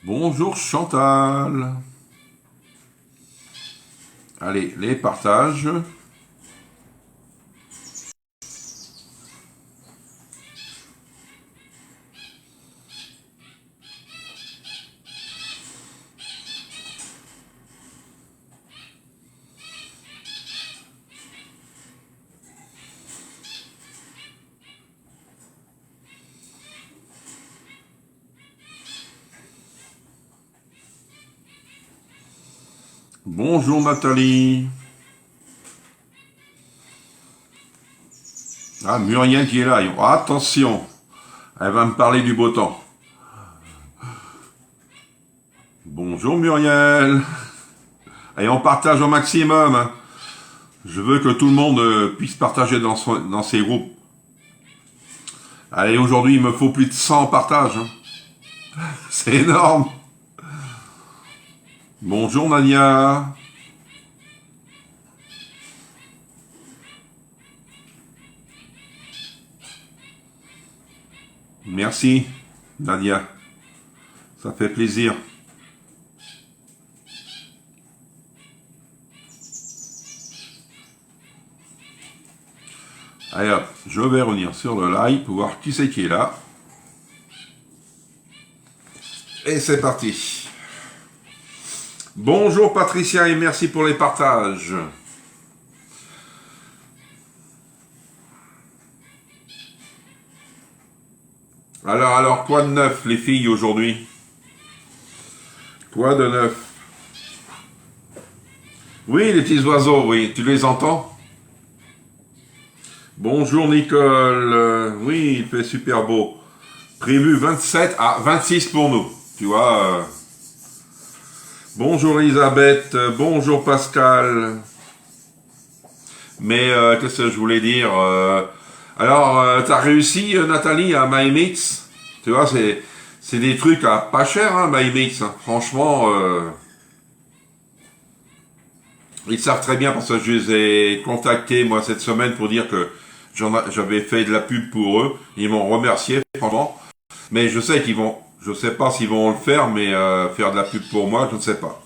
Bonjour Chantal. Allez, les partages. Bonjour Nathalie. Ah, Muriel qui est là. Attention, elle va me parler du beau temps. Bonjour Muriel. Et on partage au maximum. Hein. Je veux que tout le monde puisse partager dans ses groupes. Allez, aujourd'hui, il me faut plus de 100 partages. Hein. C'est énorme. Bonjour Nadia. Merci Nadia. Ça fait plaisir. Allez hop, je vais revenir sur le live pour voir qui c'est qui est là. Et c'est parti. Bonjour Patricia et merci pour les partages. Alors, quoi de neuf les filles aujourd'hui? Quoi de neuf? Oui, les petits oiseaux, oui, tu les entends? Bonjour Nicole, oui, il fait super beau. Prévu 27 à 26 pour nous, tu vois. Bonjour Elisabeth, bonjour Pascal. Mais qu'est-ce que je voulais dire alors, t'as réussi Nathalie à MyMix? Tu vois, c'est des trucs à pas cher, hein, MyMix. Hein. Franchement, ils savent très bien parce que je les ai contactés moi cette semaine pour dire que j'avais fait de la pub pour eux. Ils m'ont remercié, franchement. Mais je sais qu'ils vont, je sais pas s'ils vont le faire, mais faire de la pub pour moi, je ne sais pas.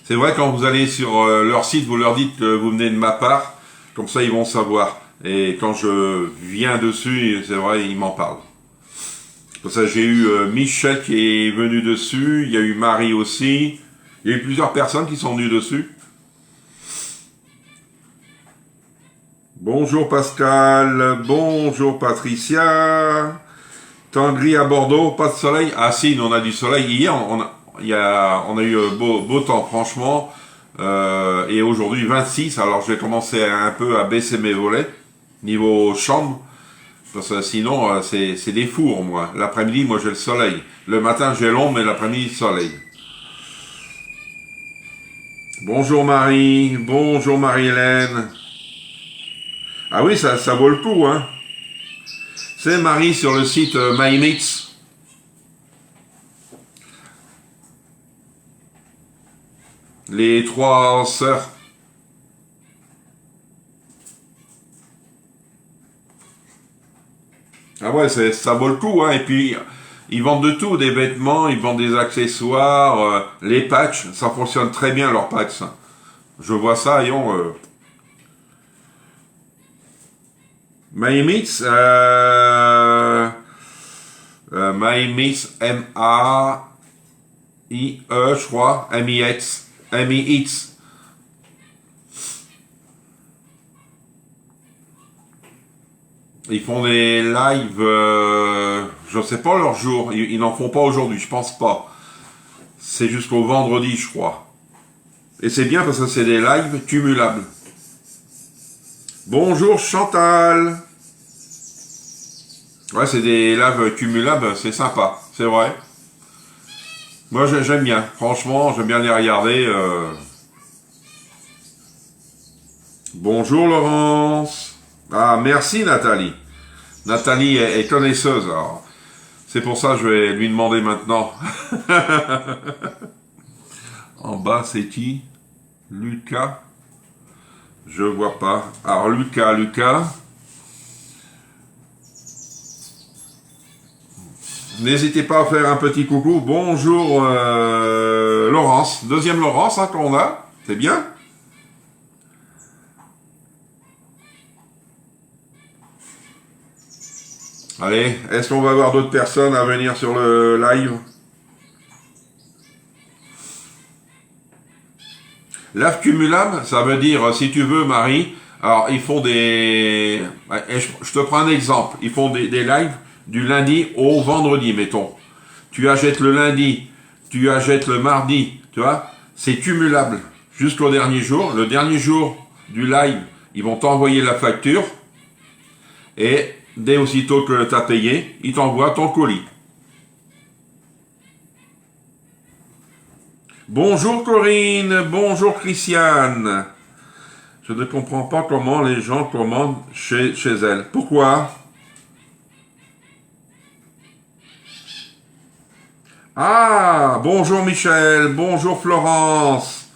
C'est vrai, quand vous allez sur leur site, vous leur dites que vous venez de ma part, comme ça ils vont savoir. Et quand je viens dessus, c'est vrai, ils m'en parlent. Pour ça, j'ai eu Michel qui est venu dessus, il y a eu Marie aussi, il y a eu plusieurs personnes qui sont venues dessus. Bonjour Pascal, bonjour Patricia. Temps gris à Bordeaux, pas de soleil. Ah si, nous on a du soleil. Hier, on a eu beau temps, franchement. Et aujourd'hui 26, alors je vais commencer un peu à baisser mes volets, niveau chambre. Parce que sinon, c'est des fours, moi. L'après-midi, moi j'ai le soleil. Le matin, j'ai l'ombre, mais l'après-midi, le soleil. Bonjour Marie, bonjour Marie-Hélène. Ah oui, ça vaut le coup, hein. C'est Marie sur le site MyMix. Les trois sœurs. Ah ouais, ça vaut le coup, hein. Et puis, ils vendent de tout, des vêtements, ils vendent des accessoires, les patchs, ça fonctionne très bien leurs patchs. Hein. Je vois ça, MyMix, MyMix, M-A-I-E, je crois, M-I-X, M-I-X. Ils font des lives, je sais pas leur jour, ils n'en font pas aujourd'hui, je pense pas. C'est jusqu'au vendredi, je crois. Et c'est bien parce que c'est des lives cumulables. Bonjour Chantal. Ouais, c'est des lives cumulables, c'est sympa, c'est vrai. Moi j'aime bien, franchement, j'aime bien les regarder. Bonjour Laurence. Ah, merci Nathalie. Nathalie est connaisseuse, alors c'est pour ça que je vais lui demander maintenant. En bas, c'est qui? Lucas? Je vois pas. Alors Lucas. N'hésitez pas à faire un petit coucou. Bonjour Laurence. Deuxième Laurence hein, qu'on a. C'est bien. Allez, est-ce qu'on va avoir d'autres personnes à venir sur le live? Lave cumulable, ça veut dire, si tu veux, Marie, alors ils font des... Je te prends un exemple. Ils font des lives du lundi au vendredi, mettons. Tu achètes le lundi, tu achètes le mardi, tu vois. C'est cumulable jusqu'au dernier jour. Le dernier jour du live, ils vont t'envoyer la facture. Et dès aussitôt que tu as payé, ils t'envoient ton colis. Bonjour Corinne, bonjour Christiane. Je ne comprends pas comment les gens commandent chez elles. Pourquoi? Ah, bonjour Michel, bonjour Florence.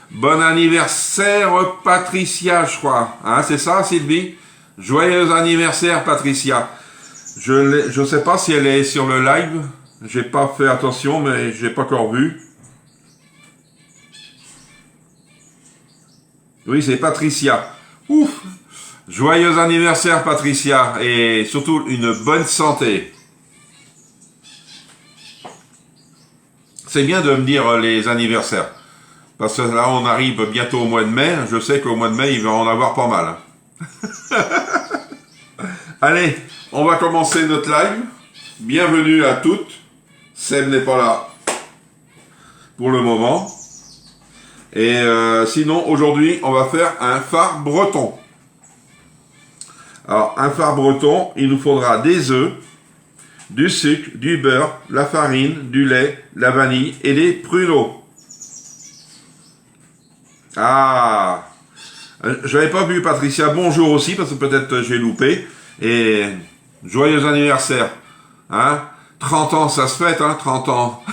Bon anniversaire Patricia, je crois. Hein, c'est ça Sylvie? Joyeux anniversaire Patricia. Je sais pas si elle est sur le live. J'ai pas fait attention, mais j'ai pas encore vu. Oui, c'est Patricia. Ouf! Joyeux anniversaire, Patricia. Et surtout, une bonne santé. C'est bien de me dire les anniversaires. Parce que là, on arrive bientôt au mois de mai. Je sais qu'au mois de mai, il va en avoir pas mal. Allez, on va commencer notre live. Bienvenue à toutes. Seb n'est pas là pour le moment. Et sinon, aujourd'hui, on va faire un phare breton. Alors, un phare breton, il nous faudra des œufs, du sucre, du beurre, la farine, du lait, la vanille et des pruneaux. Ah, j'avais pas vu Patricia. Bonjour aussi, parce que peut-être j'ai loupé. Et joyeux anniversaire. Hein? 30 ans, ça se fête, hein, 30 ans.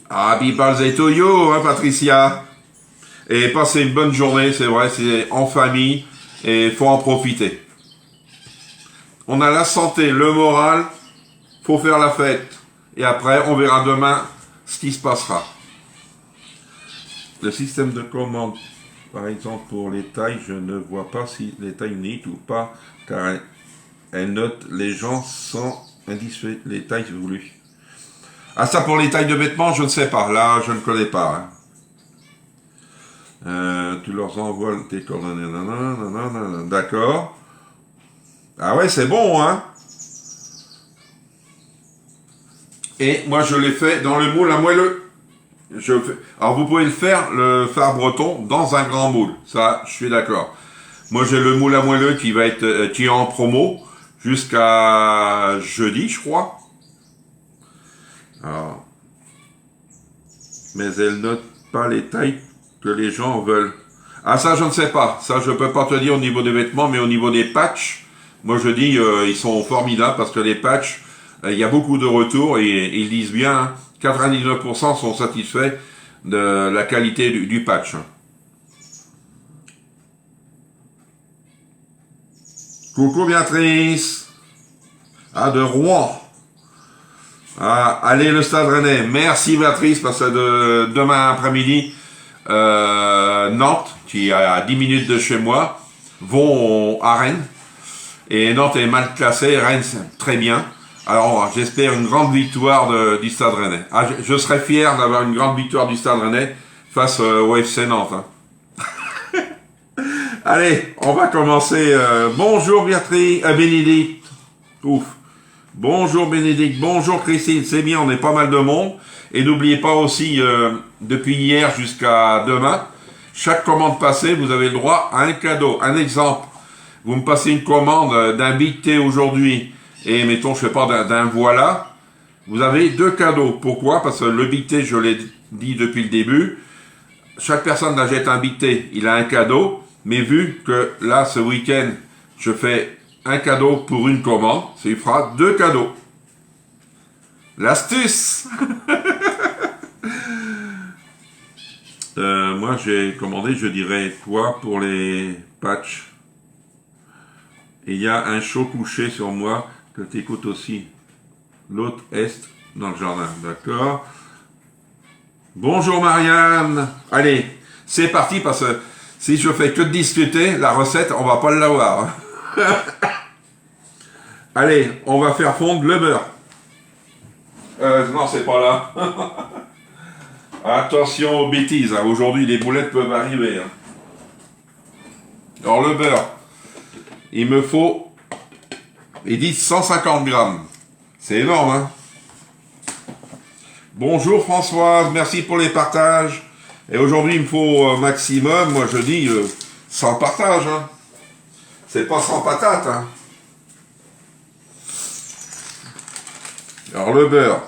Happy birthday to you, hein, Patricia. Et passez une bonne journée, c'est vrai, c'est en famille et faut en profiter. On a la santé, le moral, faut faire la fête. Et après, on verra demain ce qui se passera. Le système de commande, par exemple pour les tailles, je ne vois pas si les tailles uniques ou pas, car elle note les gens sans indiquer les tailles voulues. Ah, ça pour les tailles de vêtements, je ne sais pas. Là, je ne connais pas. Hein. Tu leur envoies tes coordonnées. D'accord. Ah ouais, c'est bon, hein. Et moi, je l'ai fait dans le moule à moelleux. Alors, vous pouvez le faire, le phare breton, dans un grand moule. Ça, je suis d'accord. Moi, j'ai le moule à moelleux qui va être qui est en promo jusqu'à jeudi, je crois. Alors, mais elle note pas les tailles que les gens veulent. Ah, ça, je ne sais pas. Ça, je peux pas te dire au niveau des vêtements, mais au niveau des patchs, moi, je dis, ils sont formidables parce que les patchs, il y a beaucoup de retours et ils disent bien, hein, 99% sont satisfaits de la qualité du patch. Coucou Béatrice. Ah, de Rouen. Ah, allez le Stade Rennais. Merci Béatrice parce que demain après-midi, Nantes, qui est à 10 minutes de chez moi, vont à Rennes. Et Nantes est mal classé, Rennes très bien. Alors j'espère une grande victoire du Stade Rennais. Ah, je serais fier d'avoir une grande victoire du Stade Rennais face au FC Nantes. Hein. Allez, on va commencer. Bonjour Béatrice, Bénédicte. Ouf. Bonjour Bénédicte, bonjour Christine, c'est bien, on est pas mal de monde. Et n'oubliez pas aussi, depuis hier jusqu'à demain, chaque commande passée, vous avez le droit à un cadeau. Un exemple, vous me passez une commande d'un Big T aujourd'hui, et mettons, je sais pas, d'un voilà, vous avez 2 cadeaux. Pourquoi? Parce que le Big T, je l'ai dit depuis le début, chaque personne là, j'ai invité, il a un cadeau. Mais vu que là, ce week-end, je fais un cadeau pour une commande, ça lui fera 2 cadeaux. L'astuce. Moi, j'ai commandé, je dirais, toi, pour les patchs. Et il y a un chaud couché sur moi que tu écoutes aussi. L'autre est dans le jardin, d'accord? Bonjour Marianne. Allez, c'est parti parce que si je fais que de discuter, la recette, on va pas l'avoir. Allez, on va faire fondre le beurre. Non, c'est pas là. Attention aux bêtises, hein. Aujourd'hui les boulettes peuvent arriver. Hein. Alors le beurre, il me faut, ils disent 150 grammes. C'est énorme, hein. Bonjour Françoise, merci pour les partages. Et aujourd'hui il me faut maximum, moi je dis 100 partages. Hein. C'est pas 100 patates. Hein. Alors le beurre,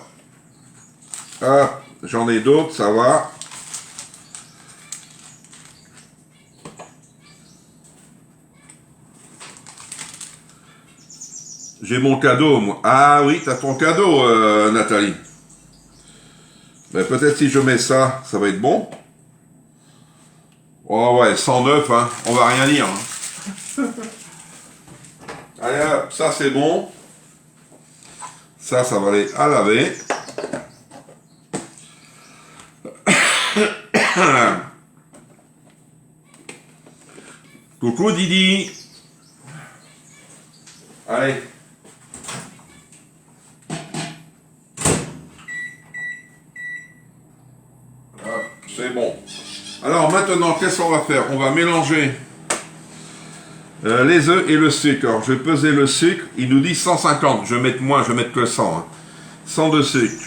ah, j'en ai d'autres, ça va. J'ai mon cadeau, moi. Ah oui, t'as ton cadeau, Nathalie. Ben, peut-être si je mets ça, ça va être bon. Oh ouais, 109, hein. On va rien dire. Hein. Allez hop, ça c'est bon. Ça va aller à laver. Coucou Didi. Allez. C'est bon. Alors maintenant, qu'est-ce qu'on va faire? On va mélanger les œufs et le sucre. Alors, je vais peser le sucre. Il nous dit 150. Je vais mettre moins, je vais mettre que 100. Hein. 100 de sucre.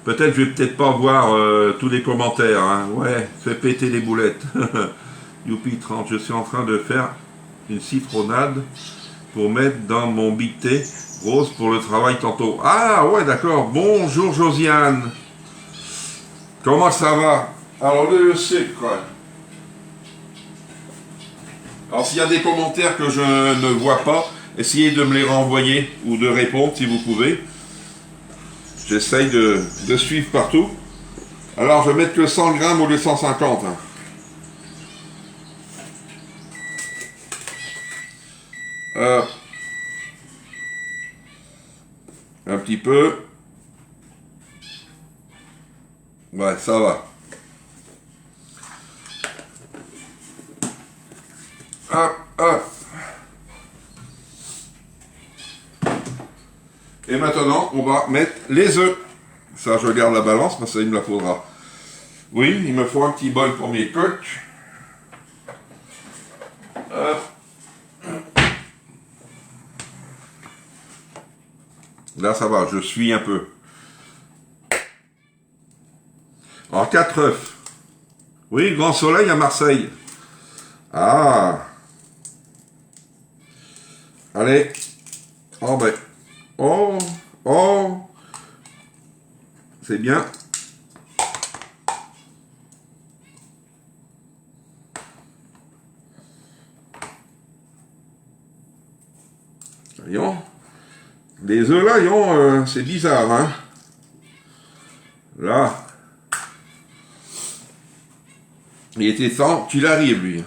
Peut-être, je vais peut-être pas voir tous les commentaires. Hein. Ouais, fais péter les boulettes. Youpi 30. Je suis en train de faire une citronnade pour mettre dans mon bicté rose pour le travail tantôt. Ah ouais, d'accord. Bonjour Josiane. Comment ça va? Alors le sucre. Alors s'il y a des commentaires que je ne vois pas, essayez de me les renvoyer ou de répondre si vous pouvez. J'essaye de suivre partout. Alors je vais mettre que 100 grammes au lieu de 150. Un petit peu. Ouais, ça va. Hop, hop. Et maintenant, on va mettre les œufs. Ça, je garde la balance, parce que ça, il me la faudra. Oui, il me faut un petit bol pour mes coques. Hop. Là, ça va, je suis un peu. Alors, 4 œufs. Oui, grand soleil à Marseille. Ah. Allez. Oh, ben. Oh. Oh. C'est bien. Voyons. Les œufs là, c'est bizarre, hein. Là. Il était temps qu'il arrive, lui.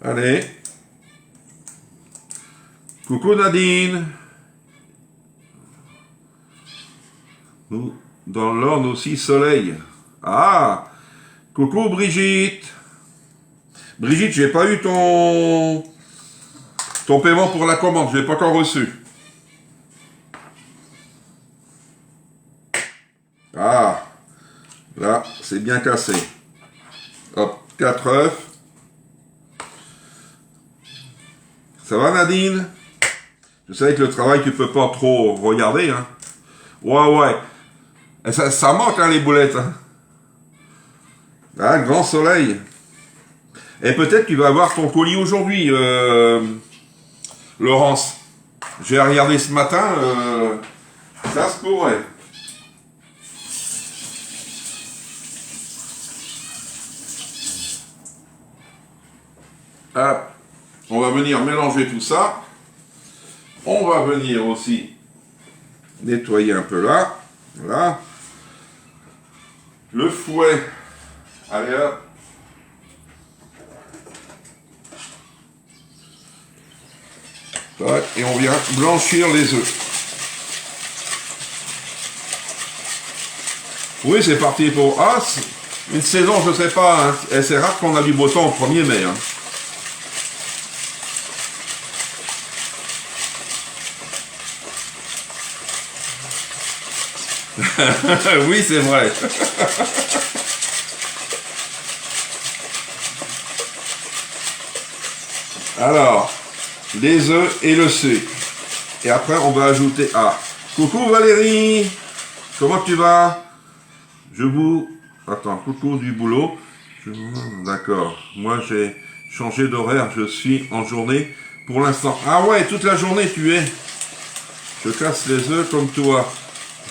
Allez. Coucou Nadine. Nous, dans l'Orne aussi, soleil. Ah. Coucou Brigitte. Brigitte, j'ai pas eu ton paiement pour la commande, je l'ai pas encore reçu. Ah, là, c'est bien cassé. Hop, 4 œufs. Ça va Nadine? Je sais que le travail, tu peux pas trop regarder. Hein. Ouais. Et ça manque, hein, les boulettes. Hein. Ah, grand soleil. Et peut-être tu vas avoir ton colis aujourd'hui, Laurence. J'ai regardé ce matin, ça se pourrait. Hop, on va venir mélanger tout ça. On va venir aussi nettoyer un peu là. Voilà. Le fouet. Allez hop. Et on vient blanchir les œufs. Oui, c'est parti pour... Ah, une saison, je sais pas. Hein. Et c'est rare qu'on a du beau temps au 1er mai. Hein. Oui, c'est vrai. Alors, les œufs et le sucre. Et après, on va ajouter... Ah, coucou Valérie. Comment tu vas? Je vous... Attends, coucou du boulot. D'accord. Moi, j'ai changé d'horaire. Je suis en journée pour l'instant. Ah ouais, toute la journée, tu es. Je casse les œufs comme toi.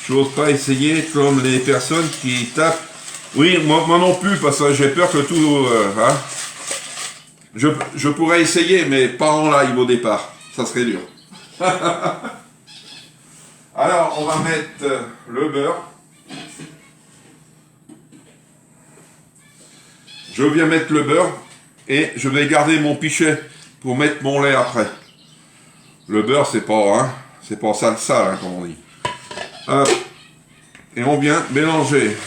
Je n'ose pas essayer comme les personnes qui tapent. Oui, moi non plus, parce que j'ai peur que tout... hein. Je pourrais essayer, mais pas en live au départ. Ça serait dur. Alors, on va mettre le beurre. Je viens mettre le beurre et je vais garder mon pichet pour mettre mon lait après. Le beurre, c'est pas salsa, hein, comme on dit. Et on vient mélanger.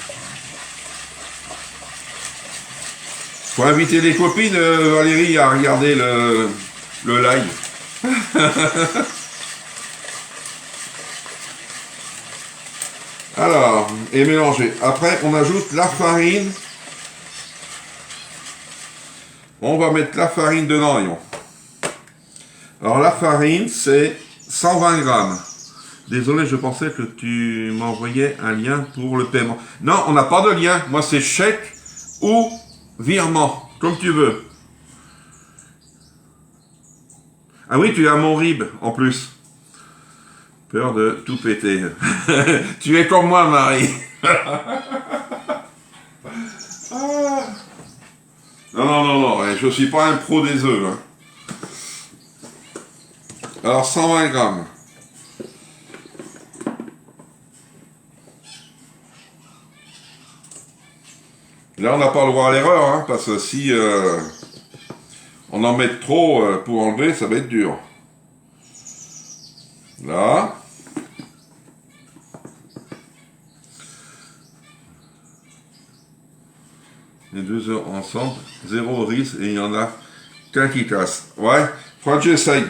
Faut inviter les copines, Valérie, à regarder le live. Alors, et mélanger. Après, on ajoute la farine. On va mettre la farine dedans. Alors, la farine, c'est 120 grammes. Désolé, je pensais que tu m'envoyais un lien pour le paiement. Non, on n'a pas de lien. Moi, c'est chèque ou virement, comme tu veux. Ah oui, tu as mon RIB en plus. Peur de tout péter. Tu es comme moi, Marie. Non, je suis pas un pro des œufs. Hein. Alors, 120 grammes. Là, on n'a pas le droit à l'erreur, hein, parce que si on en met trop pour enlever, ça va être dur. Là. Les deux œufs ensemble, zéro risque, et il y en a qu'un qui casse. Ouais, faut que j'essaye.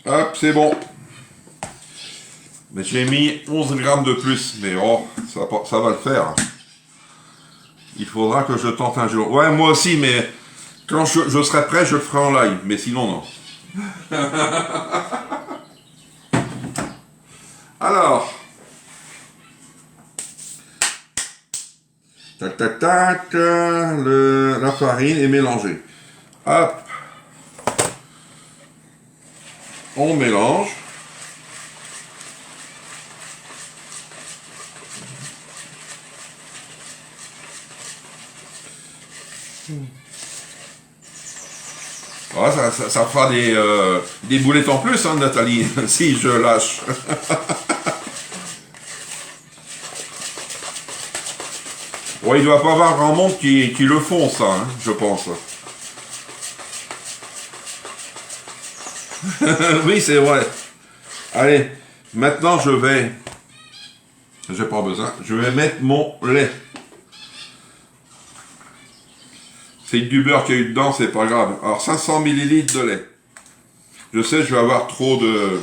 Hop, c'est bon. Mais j'ai mis 11 grammes de plus, mais oh, ça va le faire. Il faudra que je tente un jour. Ouais, moi aussi, mais quand je serai prêt, je le ferai en live. Mais sinon, non. Alors. Tac, tac, tac. La farine est mélangée. Hop. On mélange. Oh, ça fera des boulettes en plus, hein, Nathalie, si je lâche. Ouais, il ne doit pas y avoir grand monde qui le font, ça, hein, je pense. Oui, c'est vrai. Allez, maintenant j'ai pas besoin, je vais mettre mon lait. C'est du beurre qu'il y a eu dedans, c'est pas grave. Alors 500 ml de lait. Je sais, je vais avoir trop de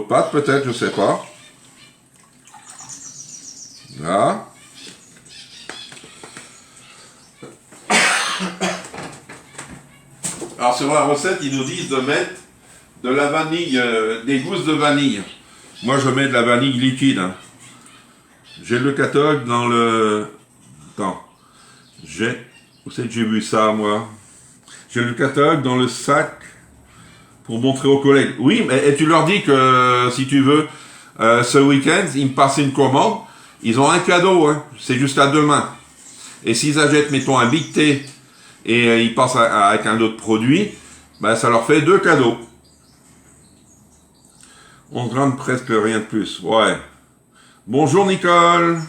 pâtes peut-être, je sais pas. Là. Alors sur la recette, ils nous disent de mettre de la vanille, des gousses de vanille. Moi je mets de la vanille liquide. Hein. J'ai le catalogue dans le... Attends. Où c'est que j'ai vu ça, moi? J'ai le catalogue dans le sac pour montrer aux collègues. Oui, et tu leur dis que si tu veux, ce week-end, ils me passent une commande. Ils ont un cadeau, hein. C'est jusqu'à demain. Et s'ils achètent, mettons, un Big T et ils passent avec un autre produit, ben, ça leur fait 2 cadeaux. 11 grammes, presque rien de plus. Ouais. Bonjour Nicole.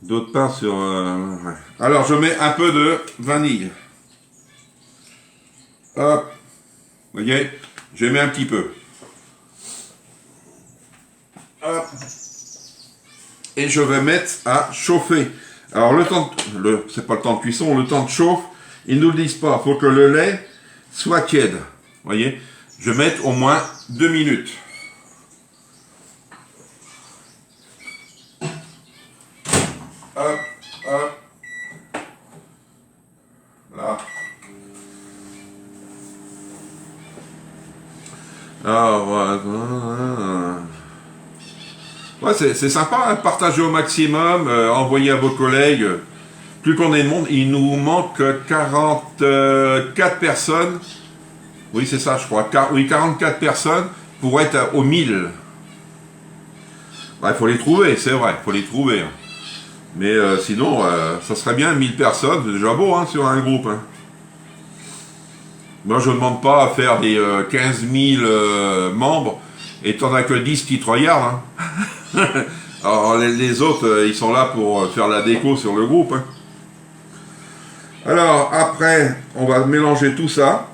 D'autre part sur... ouais. Alors, je mets un peu de vanille. Hop. Vous voyez, je mets un petit peu. Hop. Et je vais mettre à chauffer. Alors, c'est pas le temps de cuisson, le temps de chauffe, ils nous le disent pas. Il faut que le lait soit tiède. Vous voyez, je vais mettre au moins 2 minutes. Hop, hop. Là. Ah, voilà. Ouais, c'est sympa, hein, partager au maximum, envoyer à vos collègues. Plus qu'on est de monde, il nous manque 44 personnes. Oui, c'est ça, je crois. Oui, 44 personnes pour être au 1000. Il faut les trouver, c'est vrai, il faut les trouver. Hein. Mais sinon, ça serait bien 1000 personnes, c'est déjà beau hein, sur un groupe. Hein. Moi, je ne demande pas à faire des 15 000 membres, et t'en as que 10 qui te regardent. Hein. Alors, les autres, ils sont là pour faire la déco sur le groupe. Hein. Alors, après, on va mélanger tout ça.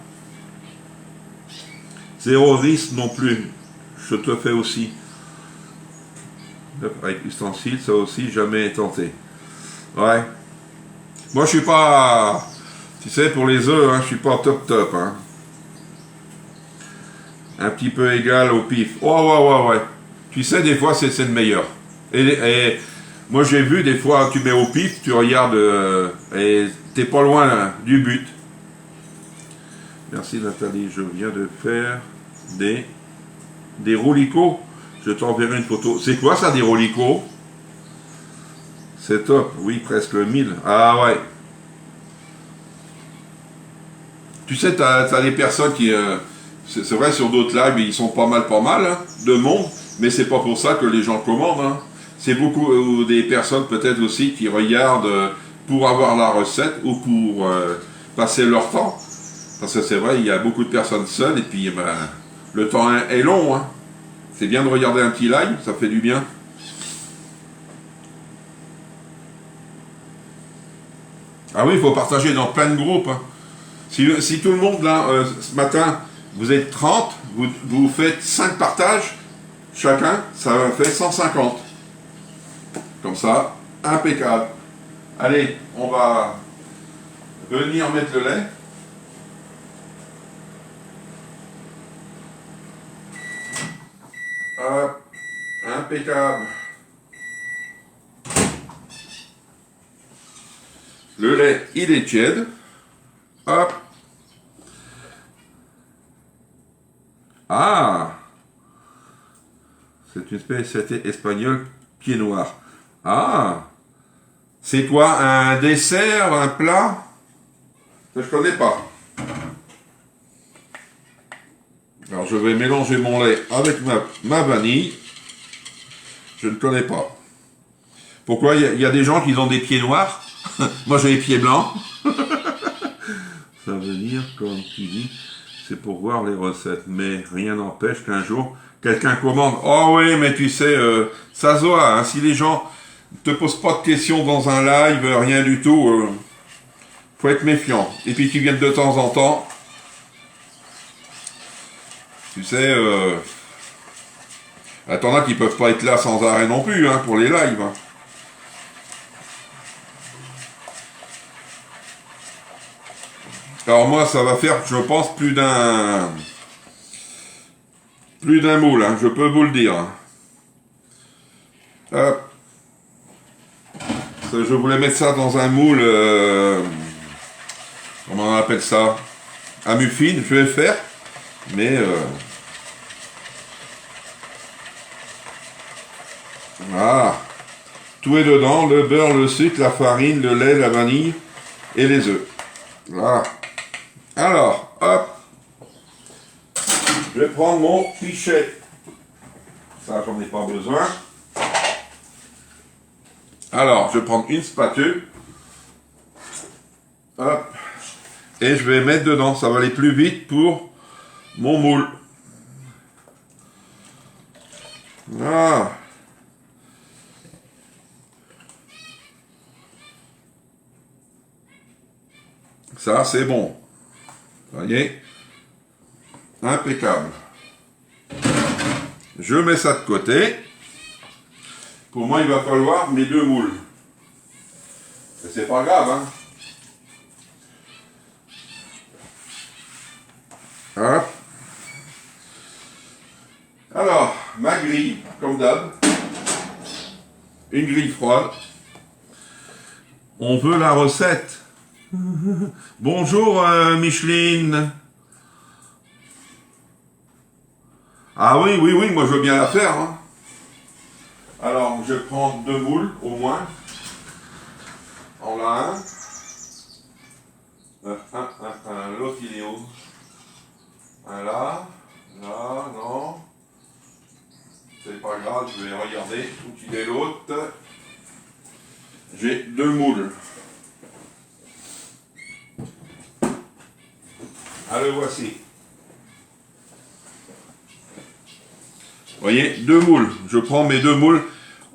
0 risque non plus. Je te fais aussi. Avec ustensile, ça aussi, jamais tenté. Ouais. Moi, je suis pas... Tu sais, pour les œufs, hein, je suis pas top. Hein. Un petit peu égal au pif. Oh, ouais. Tu sais, des fois, c'est le meilleur. Et moi, j'ai vu, des fois, tu mets au pif, tu regardes, et t'es pas loin là, du but. Merci Nathalie, je viens de faire des roulicots. Je t'enverrai une photo. C'est quoi ça, des roulicots? C'est top, oui, presque 1000. Ah ouais. Tu sais, t'as des personnes qui... c'est vrai, sur d'autres lives, ils sont pas mal hein, de monde, mais c'est pas pour ça que les gens commandent. Hein. C'est beaucoup des personnes peut-être aussi qui regardent pour avoir la recette ou pour passer leur temps. Parce que c'est vrai, il y a beaucoup de personnes seules et puis ben, le temps est long. Hein. C'est bien de regarder un petit live, ça fait du bien. Ah oui, il faut partager dans plein de groupes. Hein. Si tout le monde, là, ce matin, vous êtes 30, vous faites 5 partages, chacun, ça fait 150. Comme ça, impeccable. Allez, on va venir mettre le lait. Hop, impeccable. Le lait, il est tiède. Hop. Ah, c'est une spécialité espagnole, pied noir. Ah, c'est quoi, un dessert, un plat? Ça, je connais pas. Alors, je vais mélanger mon lait avec ma vanille. Je ne connais pas. Pourquoi? Il y a des gens qui ont des pieds noirs. Moi, j'ai les pieds blancs. Ça veut dire, comme tu dis, c'est pour voir les recettes. Mais rien n'empêche qu'un jour, quelqu'un commande. Oh oui, mais tu sais, ça se voit. Hein, si les gens ne te posent pas de questions dans un live, rien du tout, faut être méfiant. Et puis, qu'ils viennent de temps en temps. Tu sais, t'en as qui peuvent pas être là sans arrêt non plus, hein, pour les lives. Hein. Alors moi, ça va faire, je pense, plus d'un moule, hein, je peux vous le dire. Hop. Je voulais mettre ça dans un moule, comment on appelle ça? Un muffin, je vais le faire, mais... voilà. Tout est dedans, le beurre, le sucre, la farine, le lait, la vanille et les œufs. Voilà. Alors, hop. Je vais prendre mon pichet. Ça, j'en ai pas besoin. Alors, je vais prendre une spatule. Hop. Et je vais mettre dedans. Ça va aller plus vite pour mon moule. Voilà. Ça, c'est bon. Vous voyez? Impeccable. Je mets ça de côté. Pour moi, il va falloir mes 2 moules. Mais c'est pas grave, hein. Hop. Alors, ma grille, comme d'hab. Une grille froide. On veut la recette. Bonjour Micheline. Ah oui, oui, oui, moi je veux bien la faire. Hein. Alors, je prends 2 moules au moins. En là un. L'autre il est où? Un là, non. C'est pas grave, je vais regarder où il est l'autre. J'ai 2 moules. Ah, le voici. Vous voyez, 2 moules. Je prends mes 2 moules.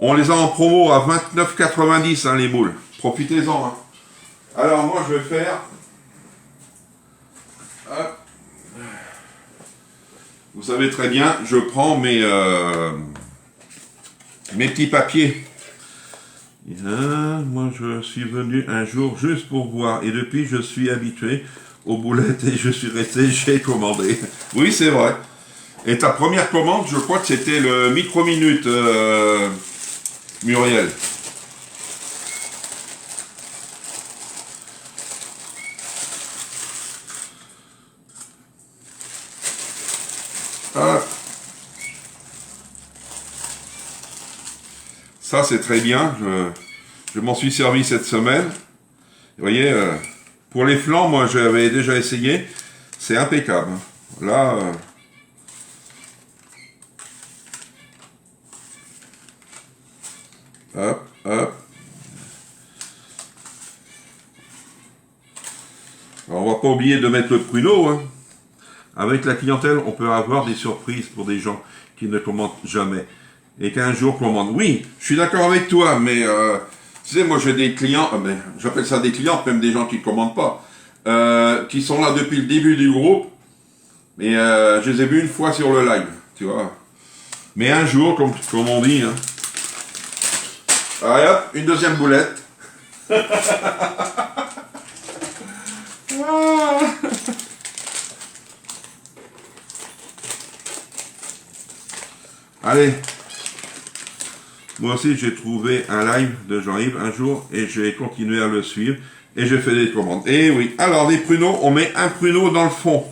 On les a en promo à 29,90 hein, les moules. Profitez-en. Hein. Alors moi je vais faire... Hop. Vous savez très bien, je prends mes petits papiers. Moi je suis venu un jour juste pour voir et depuis je suis habitué aux boulettes et je suis resté, j'ai commandé. Oui c'est vrai. Et ta première commande, je crois que c'était le micro-minute, Muriel. Ah. Ça c'est très bien, je m'en suis servi cette semaine. Vous voyez, pour les flancs, moi j'avais déjà essayé, c'est impeccable. Là, hop, hop. Alors, on va pas oublier de mettre le pruneau. Hein. Avec la clientèle, on peut avoir des surprises pour des gens qui ne commandent jamais. Et qu'un jour commandent. Oui, je suis d'accord avec toi, mais tu sais, moi j'ai des clients, j'appelle ça des clients, même des gens qui ne commandent pas, qui sont là depuis le début du groupe, mais je les ai vus une fois sur le live, tu vois. Mais un jour, comme on dit, hein. Allez hop, une deuxième boulette. Allez. Moi aussi, j'ai trouvé un live de Jean-Yves un jour et j'ai continué à le suivre et j'ai fait des commandes. Et oui, alors les pruneaux, on met un pruneau dans le fond.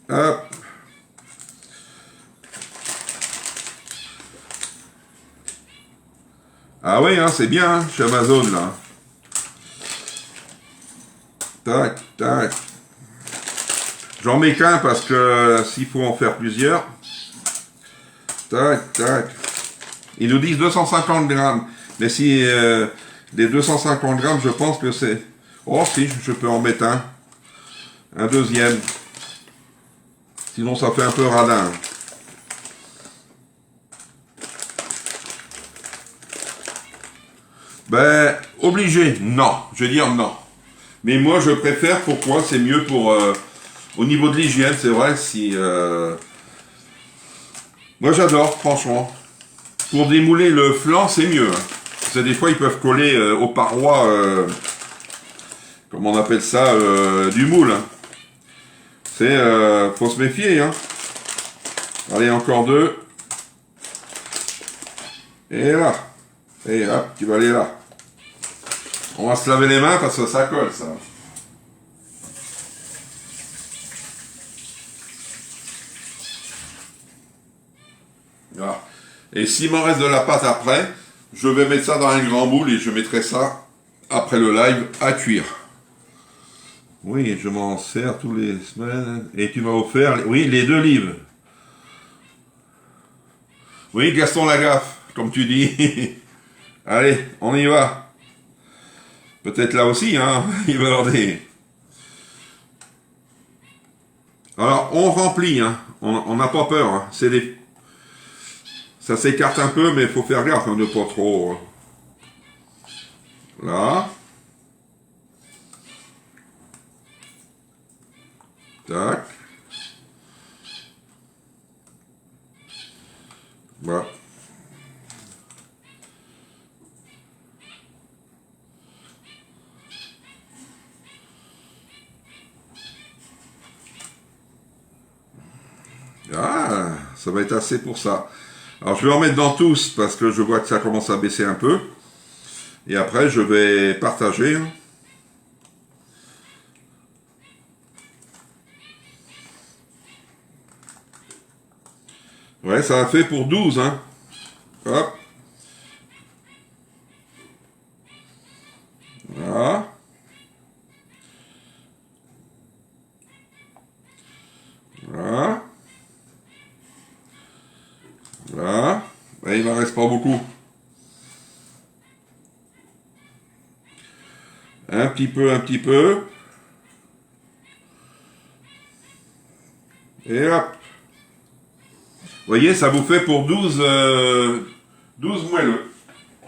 Hop. Ah oui, hein, c'est bien, hein, chez Amazon, là. Tac, tac. J'en mets qu'un parce que s'il faut en faire plusieurs. Tac, tac. Ils nous disent 250 grammes. Mais si les 250 grammes, je pense que c'est... Oh si, je peux en mettre un. Un deuxième. Sinon ça fait un peu radin. Ben, obligé. Non. Je vais dire non. Mais moi je préfère, pourquoi? C'est mieux pour... au niveau de l'hygiène, c'est vrai, si... Moi j'adore, franchement. Pour démouler le flanc, c'est mieux. Hein. Parce que des fois, ils peuvent coller aux parois, comment on appelle ça, du moule. Hein. C'est, faut se méfier. Hein. Allez, encore 2. Et là. Et hop, tu vas aller là. On va se laver les mains parce que ça colle, ça. Voilà. Et s'il m'en reste de la pâte après, je vais mettre ça dans un grand moule et je mettrai ça, après le live, à cuire. Oui, je m'en sers tous les semaines. Et tu m'as offert, oui, les 2 livres. Oui, Gaston Lagaffe, comme tu dis. Allez, on y va. Peut-être là aussi, hein, il va y avoir des... Alors, on remplit, hein. On n'a pas peur, hein. C'est des... Ça s'écarte un peu, mais il faut faire gaffe, hein, de pas trop... Là. Tac. Voilà. Ah, ça va être assez pour ça. Alors je vais en mettre dans tous parce que je vois que ça commence à baisser un peu. Et après je vais partager. Ouais, ça a fait pour 12, hein. Hop. Voilà. Voilà. Voilà. Et il m'en reste pas beaucoup. Un petit peu, un petit peu. Et hop. Vous voyez, ça vous fait pour 12, 12 moelleux.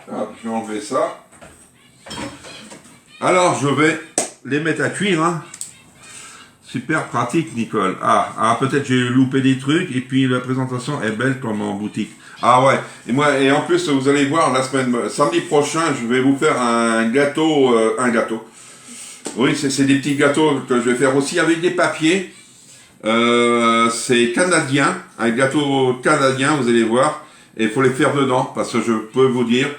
Hop, je vais enlever ça. Alors, je vais les mettre à cuire, hein. Super pratique, Nicole. Ah, peut-être j'ai loupé des trucs, et puis la présentation est belle comme en boutique. Ah ouais, et en plus, vous allez voir, samedi prochain, je vais vous faire un gâteau, Oui, c'est des petits gâteaux que je vais faire aussi avec des papiers. C'est canadien, un gâteau canadien, vous allez voir, et il faut les faire dedans, parce que je peux vous dire,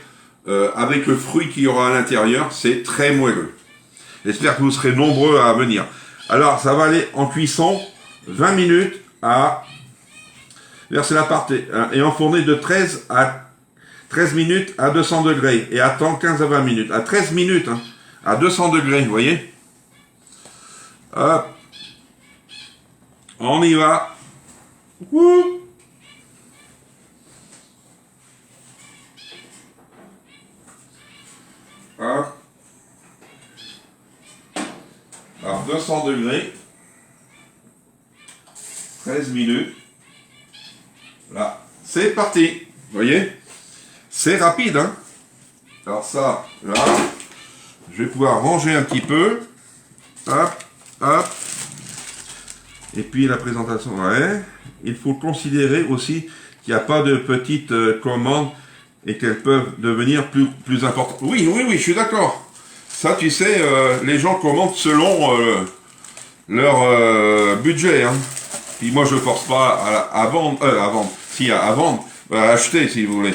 avec le fruit qu'il y aura à l'intérieur, c'est très moelleux. J'espère que vous serez nombreux à venir. Alors, ça va aller en cuisson 20 minutes à verser la partie et enfourner de 13 minutes à 200 degrés et attendre 15 à 20 minutes. À 13 minutes, hein, à 200 degrés, vous voyez. Hop. On y va. Wouh. Hop. Alors 200 degrés. 13 minutes. Là. C'est parti. Vous voyez. C'est rapide, hein. Alors ça, là. Je vais pouvoir ranger un petit peu. Hop. Hop. Et puis la présentation, ouais. Il faut considérer aussi qu'il n'y a pas de petites commandes et qu'elles peuvent devenir plus importantes. Oui, je suis d'accord. Ça, tu sais, les gens commandent selon leur budget. Hein. Puis moi, je ne force pas à vendre, à vendre, à acheter si vous voulez.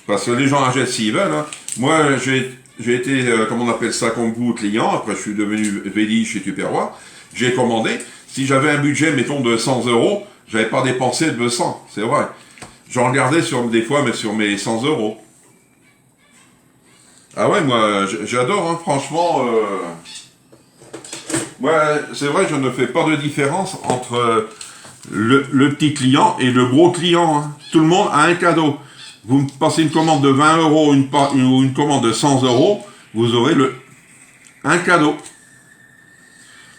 Parce que les gens achètent s'ils veulent. Hein. Moi, j'ai été, comment on appelle ça, comme vous, client. Après, je suis devenu VDI chez Tupperware. J'ai commandé. Si j'avais un budget, mettons, de 100 €, j'avais pas dépensé 200, c'est vrai. J'en regardais des fois, mais sur mes 100 €. Ah ouais, moi, j'adore, hein, franchement. Moi, c'est vrai, je ne fais pas de différence entre le petit client et le gros client. Hein. Tout le monde a un cadeau. Vous me passez une commande de 20 € ou une commande de 100 €, vous aurez un cadeau.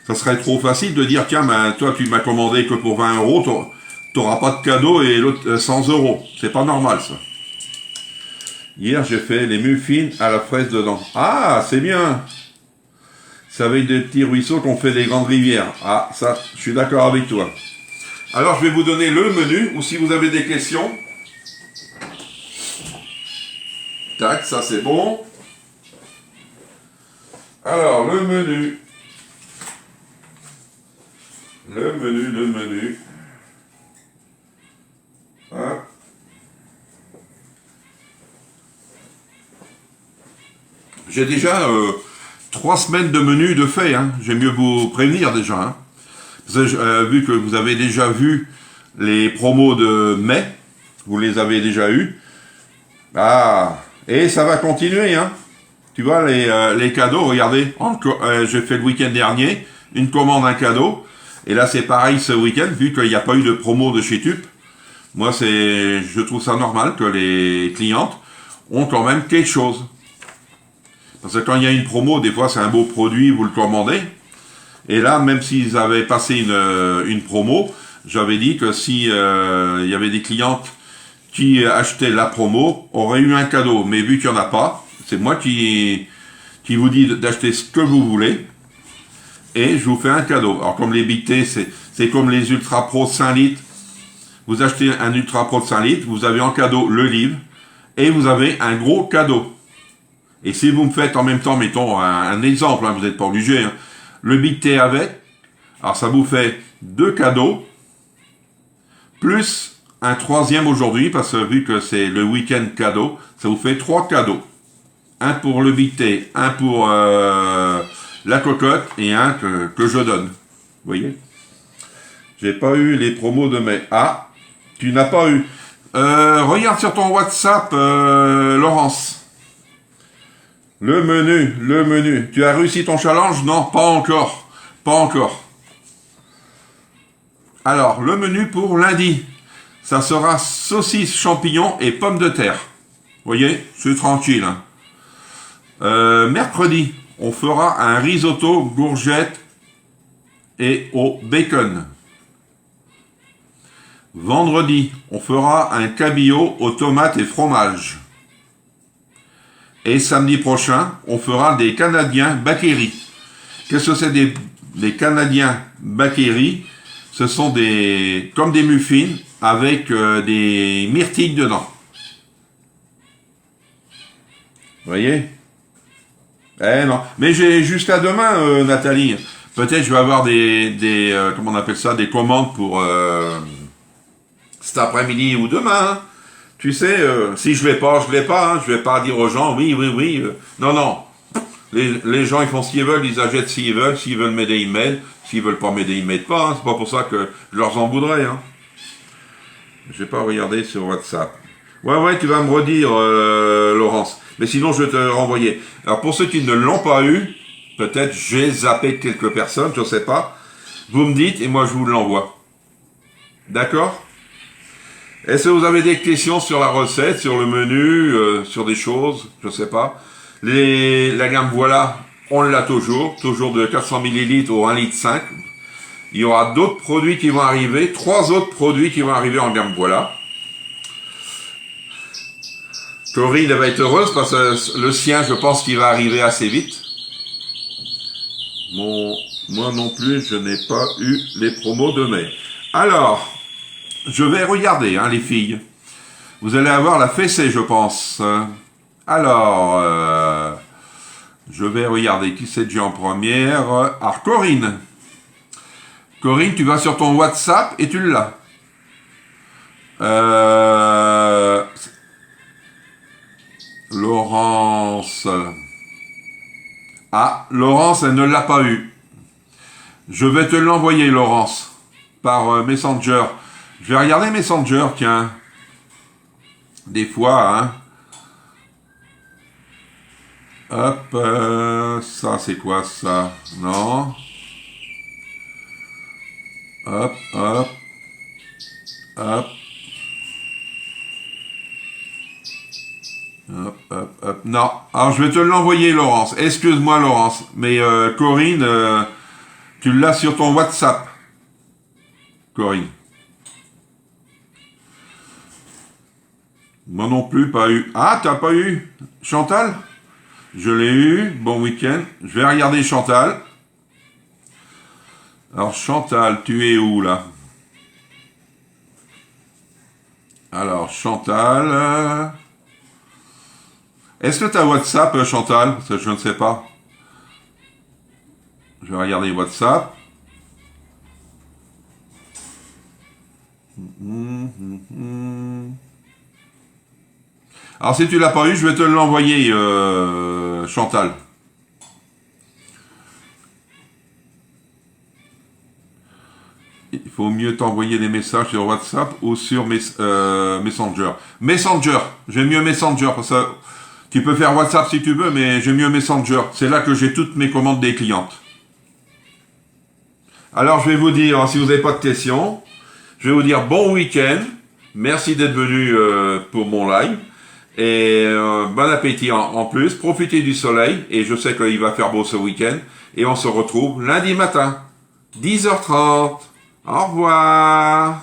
Ça serait trop facile de dire, tiens, ben, toi, tu m'as commandé que pour 20 €, tu n'auras pas de cadeau et l'autre 100 €. C'est pas normal, ça. Hier, j'ai fait les muffins à la fraise dedans. Ah, c'est bien. C'est avec des petits ruisseaux qu'on fait des grandes rivières. Ah, ça, je suis d'accord avec toi. Alors, je vais vous donner le menu, ou si vous avez des questions. Tac, ça c'est bon. Alors, le menu. Le menu. Hein? J'ai déjà 3 semaines de menu de fait. Hein. J'aime mieux vous prévenir déjà. Hein. Parce que, vu que vous avez déjà vu les promos de mai, vous les avez déjà eus. Ah, et ça va continuer. Hein. Tu vois, les cadeaux, regardez. J'ai fait le week-end dernier. une commande, un cadeau. Et là, c'est pareil ce week-end, vu qu'il n'y a pas eu de promo de chez TUP. Moi, je trouve ça normal que les clientes ont quand même quelque chose. Parce que quand il y a une promo, des fois, c'est un beau produit, vous le commandez. Et là, même s'ils avaient passé une promo, j'avais dit que si il y avait des clientes qui achetaient la promo, auraient eu un cadeau. Mais vu qu'il n'y en a pas, c'est moi qui vous dis d'acheter ce que vous voulez. Et je vous fais un cadeau. Alors comme les Big T, c'est comme les Ultra Pro 5 litres. Vous achetez un Ultra Pro de 5 litres, vous avez en cadeau le livre, et vous avez un gros cadeau. Et si vous me faites en même temps, mettons un exemple, hein, vous n'êtes pas obligé, hein, le Big T avec, alors ça vous fait 2 cadeaux, plus un troisième aujourd'hui, parce que vu que c'est le week-end cadeau, ça vous fait 3 cadeaux. Un pour le Big T, un pour la cocotte, et un que je donne. Vous voyez? J'ai pas eu les promos de mai. Ah, tu n'as pas eu. Regarde sur ton WhatsApp, Laurence. Le menu. Tu as réussi ton challenge? Non, pas encore. Pas encore. Alors, le menu pour lundi, ça sera saucisse, champignons et pommes de terre. Vous voyez, c'est tranquille. Hein. Mercredi, on fera un risotto, courgettes et au bacon. Vendredi, on fera un cabillaud aux tomates et fromage. Et samedi prochain, on fera des Canadiens Bakeri. Qu'est-ce que c'est des Canadiens Bakeri? Ce sont comme des muffins avec des myrtilles dedans. Vous voyez? Eh non. Mais j'ai jusqu'à demain, Nathalie. Peut-être je vais avoir comment on appelle ça, des commandes pour cet après-midi ou demain. Hein. Tu sais, si je l'ai pas, je l'ai pas. Hein. Je vais pas dire aux gens, oui. Non, non. Les gens, ils font ce qu'ils veulent, ils achètent s'ils veulent. S'ils veulent m'aider, ils m'aident. S'ils veulent pas m'aider, ils m'aident pas. Hein. C'est pas pour ça que je leur en voudrais. Hein. Je vais pas regarder sur WhatsApp. Ouais, tu vas me redire, Laurence. Mais sinon, je vais te renvoyer. Alors, pour ceux qui ne l'ont pas eu, peut-être j'ai zappé quelques personnes, je sais pas. Vous me dites et moi, je vous l'envoie. D'accord? Est-ce que vous avez des questions sur la recette, sur le menu, sur des choses? Je sais pas. La gamme Voilà, on l'a toujours de 400 ml au 1,5 litre. Il y aura d'autres produits qui vont arriver, 3 autres produits qui vont arriver en gamme Voilà. Corinne va être heureuse parce que le sien, je pense qu'il va arriver assez vite. Moi non plus, je n'ai pas eu les promos de mai. Alors, je vais regarder, hein, les filles. Vous allez avoir la fessée, je pense. Alors, je vais regarder qui c'est déjà en première. Alors, Corinne. Corinne, tu vas sur ton WhatsApp et tu l'as. Laurence. Ah, Laurence, elle ne l'a pas eu. Je vais te l'envoyer, Laurence, par Messenger. Je vais regarder Messenger, tiens. Des fois, hein. Hop, ça, c'est quoi, ça? Non. Hop. Non. Alors, je vais te l'envoyer, Laurence. Excuse-moi, Laurence. Mais Corinne, tu l'as sur ton WhatsApp. Corinne. Moi non plus, pas eu. Ah, t'as pas eu Chantal? Je l'ai eu. Bon week-end. Je vais regarder Chantal. Alors, Chantal, tu es où, là? Alors, Chantal... Est-ce que tu as WhatsApp, Chantal? Ça, je ne sais pas. Je vais regarder WhatsApp. Alors, si tu l'as pas eu, je vais te l'envoyer, Chantal. Il faut mieux t'envoyer des messages sur WhatsApp ou sur Messenger. Messenger, j'aime mieux Messenger, parce que tu peux faire WhatsApp si tu veux, mais j'aime mieux Messenger. C'est là que j'ai toutes mes commandes des clientes. Alors, je vais vous dire, si vous n'avez pas de questions, je vais vous dire bon week-end. Merci d'être venu pour mon live. Et bon appétit en plus. Profitez du soleil. Et je sais qu'il va faire beau ce week-end. Et on se retrouve lundi matin, 10h30. Au revoir.